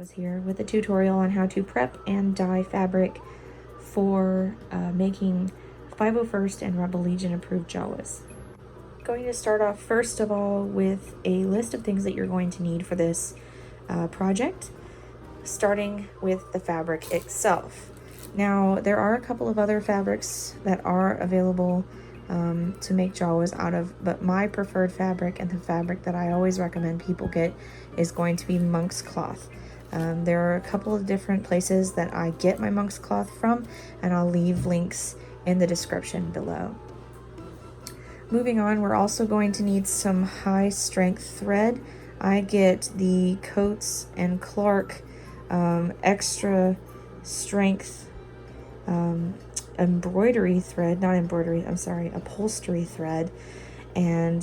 Jawas here with a tutorial on how to prep and dye fabric for making 501st and Rebel Legion approved Jawas. Going to start off first of all with a list of things that you're going to need for this project, starting with the fabric itself. Now there are a couple of other fabrics that are available to make Jawas out of, but my preferred fabric and the fabric that I always recommend people get is going to be Monkscloth. There are a couple of different places that I get my Monkscloth from, and I'll leave links in the description below. Moving on, we're also going to need some high strength thread. I get the Coates and Clark extra strength embroidery thread, not embroidery, I'm sorry, upholstery thread, and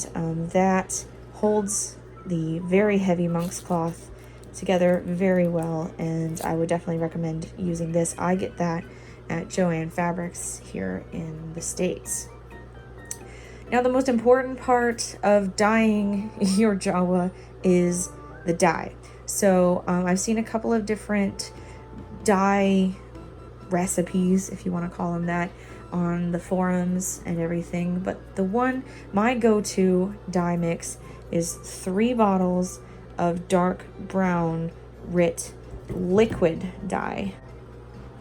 that holds the very heavy Monkscloth together very well, and I would definitely recommend using this. I get that at Joann Fabrics here in the States. Now the most important part of dyeing your Jawa is the dye. So I've seen a couple of different dye recipes, if you want to call them that, on the forums and everything, but my go-to dye mix is 3 bottles of dark brown RIT liquid dye.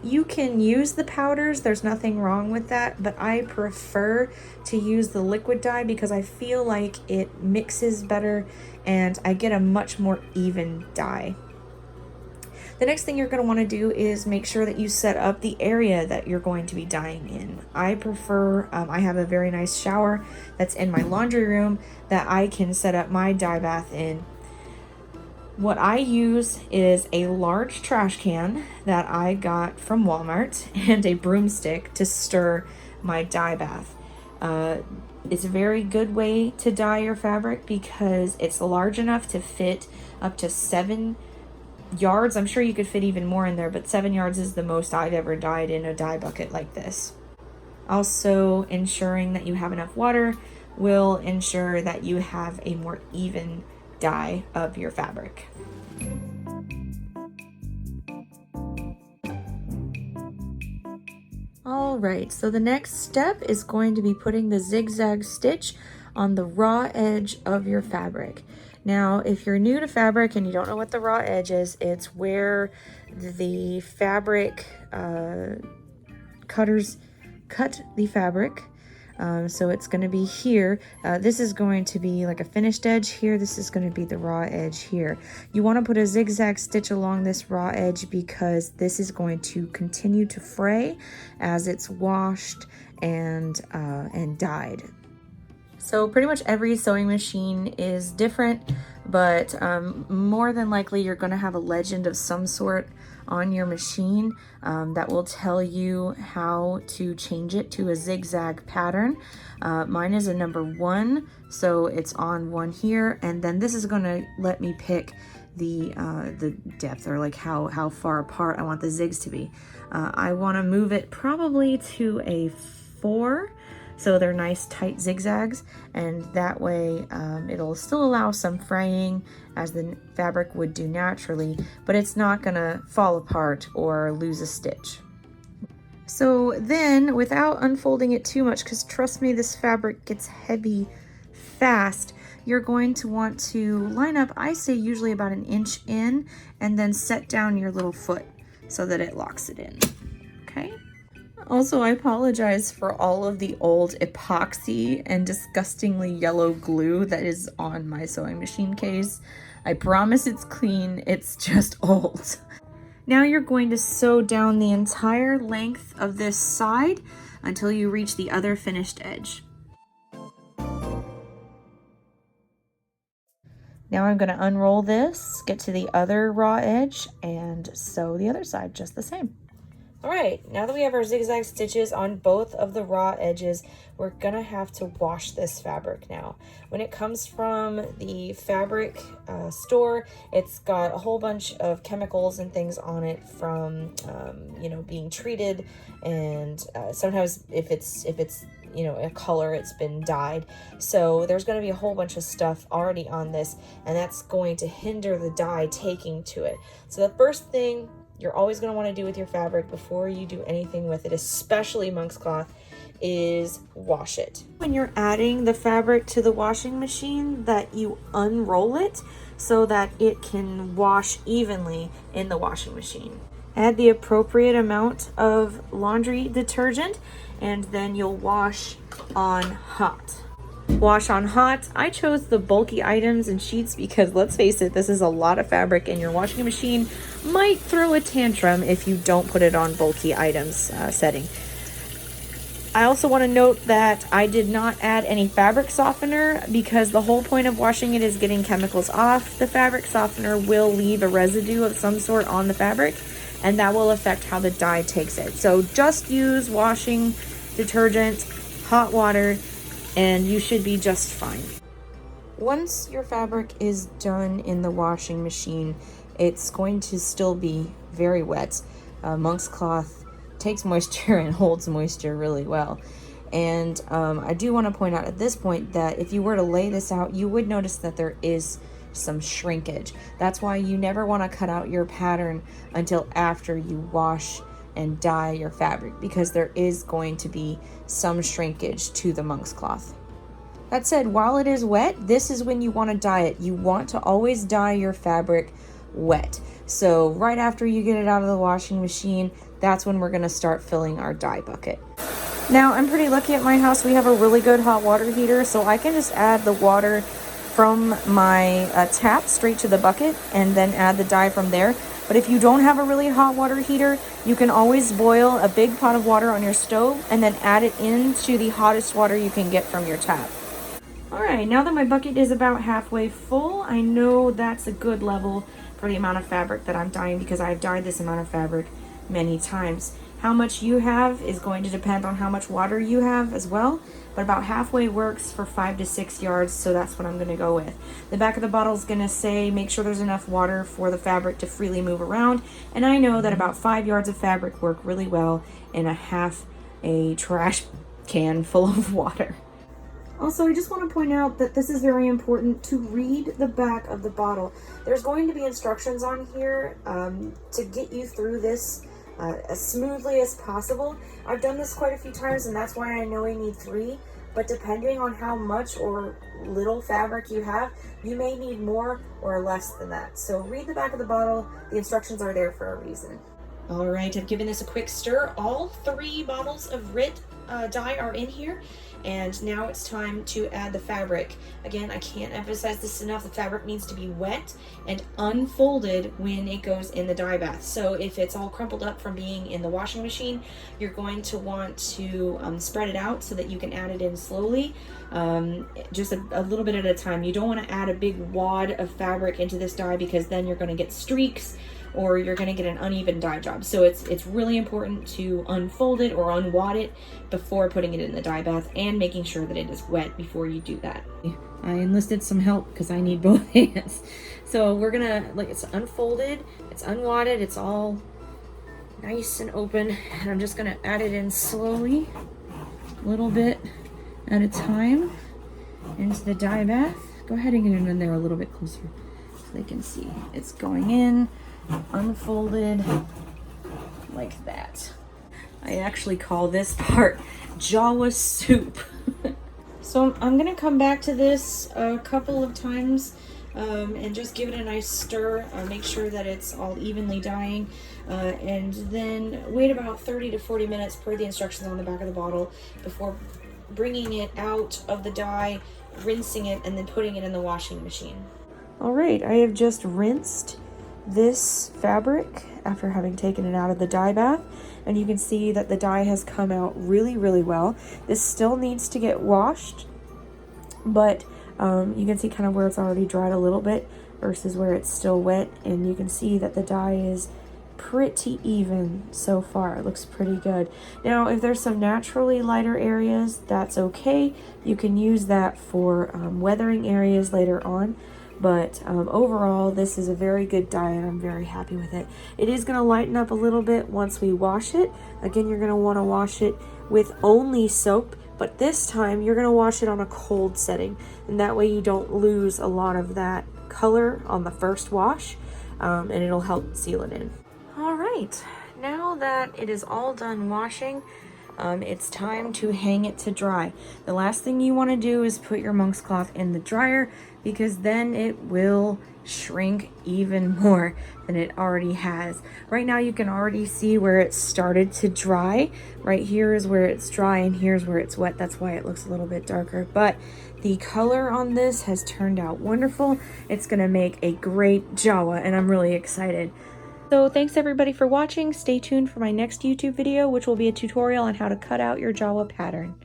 You can use the powders, there's nothing wrong with that, but I prefer to use the liquid dye because I feel like it mixes better and I get a much more even dye. The next thing you're going to want to do is make sure that you set up the area that you're going to be dyeing in. I prefer, I have a very nice shower that's in my laundry room that I can set up my dye bath in. What I use is a large trash can that I got from Walmart and a broomstick to stir my dye bath. It's a very good way to dye your fabric because it's large enough to fit up to 7 yards. I'm sure you could fit even more in there, but 7 yards is the most I've ever dyed in a dye bucket like this. Also, ensuring that you have enough water will ensure that you have a more even dye of your fabric. All right, so the next step is going to be putting the zigzag stitch on the raw edge of your fabric. Now, if you're new to fabric and you don't know what the raw edge is, it's where the fabric cutters cut the fabric. So it's going to be here. This is going to be like a finished edge here. This is going to be the raw edge here. You want to put a zigzag stitch along this raw edge because this is going to continue to fray as it's washed and dyed. So pretty much every sewing machine is different, but more than likely you're going to have a legend of some sort on your machine that will tell you how to change it to a zigzag pattern. Mine is a number 1, so it's on 1 here, and then this is going to let me pick the depth, or like how far apart I want the zigs to be. I want to move it probably to a 4. So they're nice tight zigzags, and that way it'll still allow some fraying as the fabric would do naturally, but it's not gonna fall apart or lose a stitch. So then, without unfolding it too much, because trust me, this fabric gets heavy fast, you're going to want to line up, I say usually about 1 inch in, and then set down your little foot so that it locks it in, okay? Also, I apologize for all of the old epoxy and disgustingly yellow glue that is on my sewing machine case. I promise it's clean, it's just old. Now you're going to sew down the entire length of this side until you reach the other finished edge. Now I'm going to unroll this, get to the other raw edge, and sew the other side just the same. All right, now that we have our zigzag stitches on both of the raw edges, we're gonna have to wash this fabric now. When it comes from the fabric store, it's got a whole bunch of chemicals and things on it from, you know, being treated, and sometimes if it's you know, a color it's been dyed. So there's going to be a whole bunch of stuff already on this, and that's going to hinder the dye taking to it. So the first thing you're always going to want to do with your fabric before you do anything with it, especially monk's cloth, is wash it. When you're adding the fabric to the washing machine, that you unroll it so that it can wash evenly in the washing machine. Add the appropriate amount of laundry detergent, and then you'll wash on hot. Wash on hot. I chose the bulky items and sheets because, let's face it, this is a lot of fabric, and your washing machine might throw a tantrum if you don't put it on bulky items setting. I also want to note that I did not add any fabric softener because the whole point of washing it is getting chemicals off. The fabric softener will leave a residue of some sort on the fabric, and that will affect how the dye takes it. So just use washing detergent, hot water, and you should be just fine. Once your fabric is done in the washing machine, it's going to still be very wet. Monk's cloth takes moisture and holds moisture really well. And I do want to point out at this point that if you were to lay this out, you would notice that there is some shrinkage. That's why you never want to cut out your pattern until after you wash and dye your fabric, because there is going to be some shrinkage to the monk's cloth. That said, while it is wet, this is when you want to dye it. You want to always dye your fabric wet. So right after you get it out of the washing machine, that's when we're going to start filling our dye bucket. Now, I'm pretty lucky at my house. We have a really good hot water heater, so I can just add the water from my tap straight to the bucket and then add the dye from there. But if you don't have a really hot water heater, you can always boil a big pot of water on your stove and then add it into the hottest water you can get from your tap. All right, now that my bucket is about halfway full, I know that's a good level for the amount of fabric that I'm dyeing, because I've dyed this amount of fabric many times. How much you have is going to depend on how much water you have as well, but about halfway works for 5 to 6 yards, so that's what I'm going to go with. The back of the bottle is going to say make sure there's enough water for the fabric to freely move around, and I know that about 5 yards of fabric work really well in a trash can full of water. Also, I just want to point out that this is very important to read the back of the bottle. There's going to be instructions on here to get you through this as smoothly as possible. I've done this quite a few times, and that's why I know I need 3, but depending on how much or little fabric you have, you may need more or less than that. So read the back of the bottle. The instructions are there for a reason. All right, I've given this a quick stir. All 3 bottles of RIT dye are in here, and now it's time to add the fabric. Again, I can't emphasize this enough. The fabric needs to be wet and unfolded when it goes in the dye bath. So if it's all crumpled up from being in the washing machine, you're going to want to spread it out so that you can add it in slowly, just a little bit at a time. You don't want to add a big wad of fabric into this dye, because then you're going to get streaks or you're going to get an uneven dye job. So it's really important to unfold it or unwad it before putting it in the dye bath, and making sure that it is wet before you do that. I enlisted some help because I need both hands. So we're gonna, it's unfolded, it's unwadded, it's all nice and open, and I'm just gonna add it in slowly, a little bit at a time, into the dye bath. Go ahead and get it in there a little bit closer so they can see. It's going in, unfolded, like that. I actually call this part Jawa soup. So I'm gonna come back to this a couple of times and just give it a nice stir, make sure that it's all evenly dyeing, and then wait about 30 to 40 minutes per the instructions on the back of the bottle before bringing it out of the dye, rinsing it, and then putting it in the washing machine. All right, I have just rinsed this fabric after having taken it out of the dye bath, and you can see that the dye has come out really, really well. This still needs to get washed, but you can see kind of where it's already dried a little bit versus where it's still wet, and you can see that the dye is pretty even so far. It looks pretty good. Now, if there's some naturally lighter areas, that's okay. You can use that for weathering areas later on. But overall, this is a very good dye, and I'm very happy with it. It is going to lighten up a little bit once we wash it. Again, you're going to want to wash it with only soap but this time you're gonna wash it on a cold setting, and that way you don't lose a lot of that color on the first wash, and it'll help seal it in. All right, now that it is all done washing, it's time to hang it to dry. The last thing you want to do is put your Monkscloth in the dryer, because then it will shrink even more than it already has. Right now you can already see where it started to dry. Right here is where it's dry and here's where it's wet. That's why it looks a little bit darker, but the color on this has turned out wonderful. It's gonna make a great Jawa, and I'm really excited. So thanks everybody for watching. Stay tuned for my next YouTube video, which will be a tutorial on how to cut out your Jawa pattern.